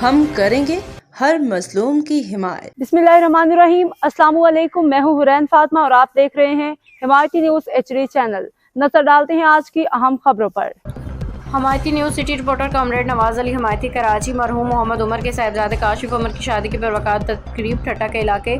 हम करेंगे हर मजलूम की हिमायत। बिस्मिल्लाहिर्रहमानिर्रहीम। अस्सलाम वालेकुम। मैं हूँ हुरैन फातिमा और आप देख रहे हैं हिमायती न्यूज़ HD चैनल। नजर डालते हैं आज की अहम खबरों पर। Himayati news city reporter comrade Nawaz Ali Himayati Karachi मरहूम मोहम्मद उमर के साहिबजादे काशिफ उमर की शादी की बरवक़ात तकरीब ठट्टा के इलाके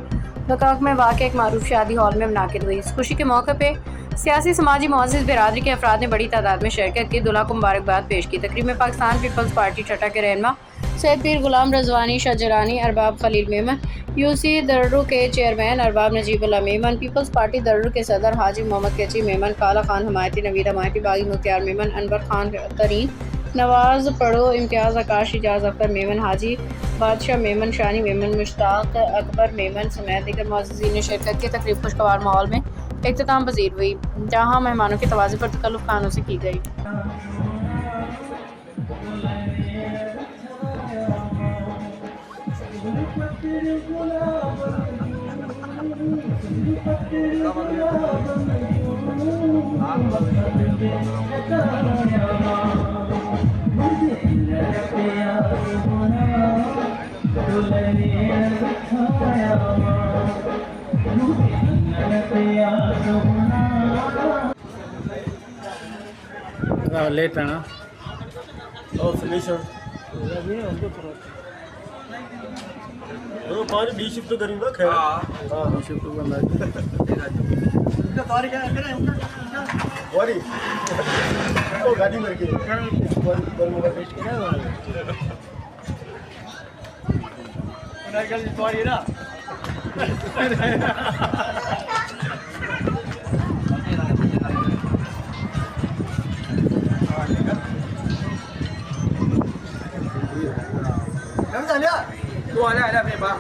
लकाक में वाक़ एक मारूफ शादी हॉल में मुनाकिद हुई। इस खुशी के मौके पर सियासी समाजी मुअज़्ज़िज़ बिरादरी के अफराद ने बड़ी तादाद में शिरकत की, दुल्हा को मुबारकबाद पेश की। तकरीब में पाकिस्तान पीपल्स पार्टी ठट्टा के रहनुमा सैयद पीर गुलाम रज़वानी शाहजरानी, अरबाब खलील मेमन, UC दर्रू के chairman Arbab Najibullah Memon, Peoples Party Darru के सदर हाजी मोहम्मद कैची मेमन, काला खान हमायती, नवीद हमायती, बागी मुख्तियार मेमन, अनवर खान तरीन, नवाज पढ़ो, इम्तियाज़ आकाश, इजाज़ अख्तर मेमन, हाजी बादशाह मेमन, शानी मेमन, मुश्ताक अकबर मेमन समेत दीगर मुअज़्ज़िज़ीन ने शिरकत की। तकरीब खुशगवार माहौल में इख्तिताम पज़ीर हुई, जहाँ मेहमानों की तवाज़ुन पर तकल्लुफ़ खानों से की गई। लेट है ना वो पाँच डी शिफ्ट तो करूँगा खैर। हाँ शिफ्ट बंदा वारी तो गाड़ी में के ना तू आले अपने बाप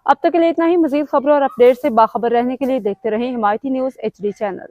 अब तक के लिए इतना ही। मज़ीद खबरों और अपडेट से बाखबर रहने के लिए देखते रहें हिमायती न्यूज़ HD चैनल।